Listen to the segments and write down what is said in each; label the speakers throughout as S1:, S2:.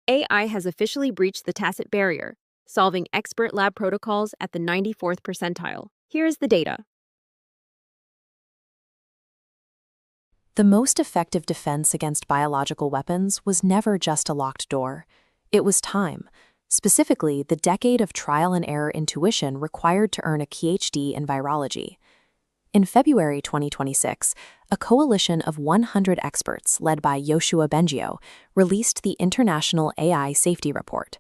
S1: AI has officially breached the tacit barrier, solving expert lab protocols at the 94th percentile. Here is the data.
S2: The most effective defense against biological weapons was never just a locked door. It was time, specifically the decade of trial and error intuition required to earn a PhD in virology. In February 2026, a coalition of 100 experts led by Bengio released the International AI Safety Report.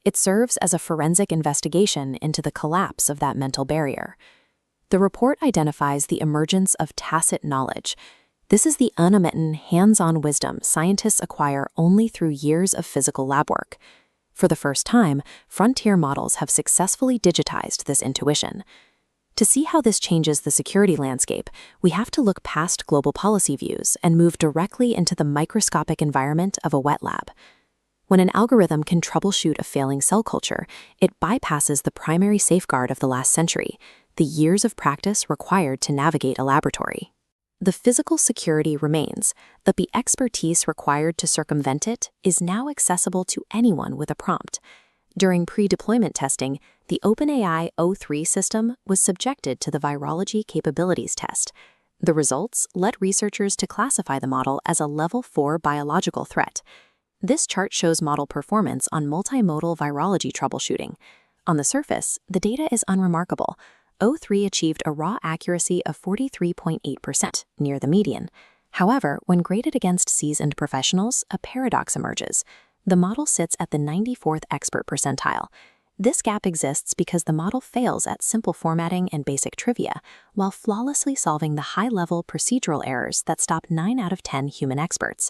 S2: It serves as a forensic investigation into the collapse of that mental barrier. The report identifies the emergence of tacit knowledge. This is the unadmitted, hands-on wisdom scientists acquire only through years of physical lab work. For the first time, frontier models have successfully digitized this intuition. To see how this changes the security landscape, we have to look past global policy views and move directly into the microscopic environment of a wet lab. When an algorithm can troubleshoot a failing cell culture, it bypasses the primary safeguard of the last century, the years of practice required to navigate a laboratory. The physical security remains, but the expertise required to circumvent it is now accessible to anyone with a prompt. During pre-deployment testing, the OpenAI O3 system was subjected to the Virology capabilities test. The results led researchers to classify the model as a level 4 biological threat. This chart shows model performance on multimodal virology troubleshooting. On the surface, the data is unremarkable. O3 achieved a raw accuracy of 43.8%, near the median. However, when graded against seasoned professionals, a paradox emerges. The model sits at the 94th expert percentile. This gap exists because the model fails at simple formatting and basic trivia, while flawlessly solving the high-level procedural errors that stop 9 out of 10 human experts.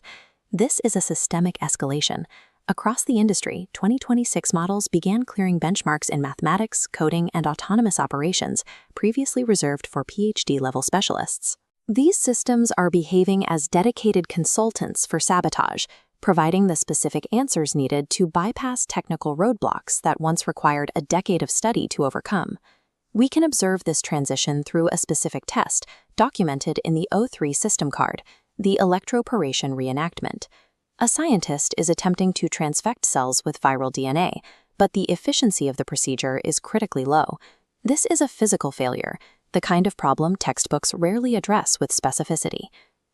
S2: This is a systemic escalation. Across the industry, 2026 models began clearing benchmarks in mathematics, coding, and autonomous operations, previously reserved for PhD-level specialists. These systems are behaving as dedicated consultants for sabotage, providing the specific answers needed to bypass technical roadblocks that once required a decade of study to overcome. We can observe this transition through a specific test, documented in the O3 system card, the electroporation reenactment. A scientist is attempting to transfect cells with viral DNA, but the efficiency of the procedure is critically low. This is a physical failure, the kind of problem textbooks rarely address with specificity.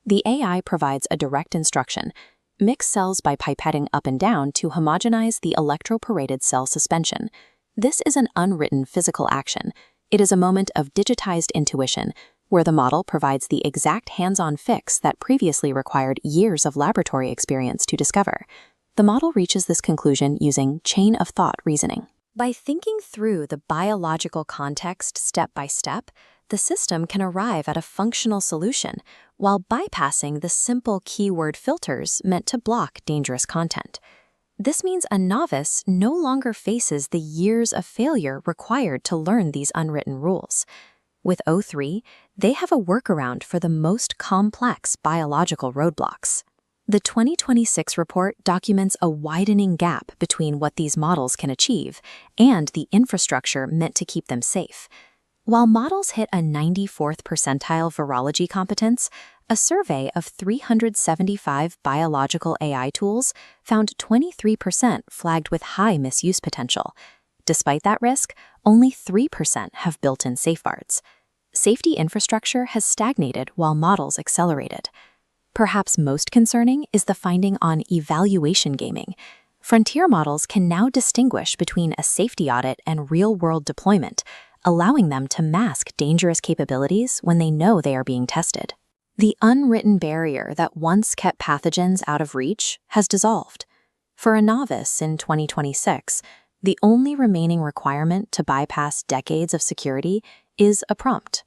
S2: The AI provides a direct instruction: mix cells by pipetting up and down to homogenize the electroporated cell suspension. This is an unwritten physical action. It is a moment of digitized intuition, where the model provides the exact hands-on fix that previously required years of laboratory experience to discover. The model reaches this conclusion using chain-of-thought reasoning. By thinking through the biological context step by step, the system can arrive at a functional solution while bypassing the simple keyword filters meant to block dangerous content. This means a novice no longer faces the years of failure required to learn these unwritten rules. With O3, they have a workaround for the most complex biological roadblocks. The 2026 report documents a widening gap between what these models can achieve and the infrastructure meant to keep them safe. While models hit a 94th percentile virology competence, a survey of 375 biological AI tools found 23% flagged with high misuse potential. Despite that risk, only 3% have built-in safeguards. Safety infrastructure has stagnated while models accelerated. Perhaps most concerning is the finding on evaluation gaming. Frontier models can now distinguish between a safety audit and real-world deployment, allowing them to mask dangerous capabilities when they know they are being tested. The unwritten barrier that once kept pathogens out of reach has dissolved. For a novice in 2026, the only remaining requirement to bypass decades of security is a prompt.